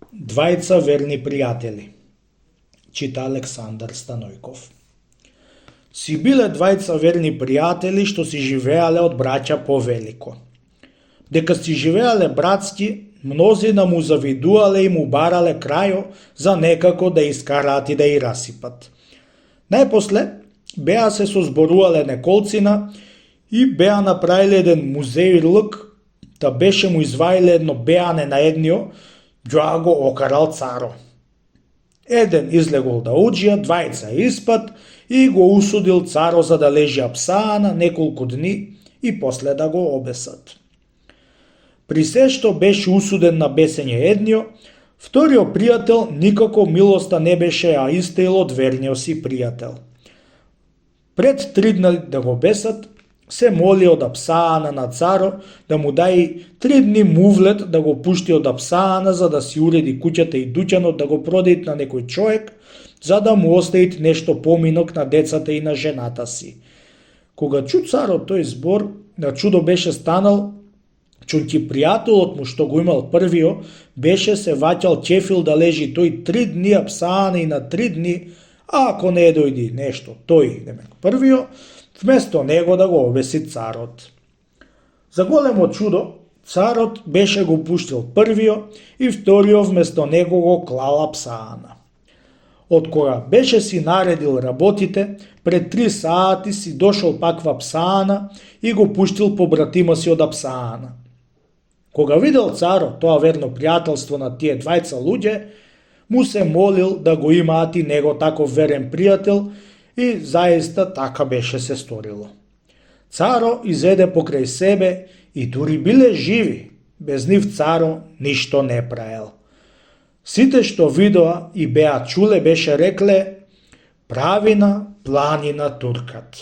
Двајца верни пријатели. Чита Александар Станојков. Си биле двајца верни пријатели што си живеале од браќа повелико. Дека си живеале братски, мнозина му завидувале и му барале крајо за некако да искараат и да и расипат. Најпосле беа се созборувале неколцина и беа направиле еден музејлук, та беше му изваиле едно беане на еднио, ѓоа го окарал царо. Еден излегол да уџија, двајца испад и го усудил царо за да лежи апсаана неколку дни и после да го обесат. При се што беше усуден на бесење еднио, вторио пријател никако милоста не беше ја истеил од верниот си пријател. Пред 3 дни да го бесат, се моли од апсаана на царо да му дај 3 дни мувлет да го пушти од апсаана за да си уреди куќата и дуќанот да го продадат на некој човек, за да му оставит нешто поминок на децата и на жената си. Кога чу царот тој збор, на чудо беше станал, чунки пријателот му што го имал првио, беше се ваќал ќефил да лежи тој 3 дни апсаана и на 3 дни, а ако не дојди нешто тој, демек првио, вместо него да го обеси царот. За големо чудо, царот беше го пуштил првио и вторио вместо него го клал апсаана. Од кога беше си наредил работите, пред 3 сати си дошол пак во апсаана и го пуштил побратима си од апсаана. Кога видел царот тоа верно пријателство на тие двајца луѓе, му се молил да го имаат и него таков верен пријател и заиста така беше се сторило. Царо изеде покрај себе и дури биле живи, без нив царо ништо не праел. Сите што видоа и беа чуле беше рекле: правина планина туркат.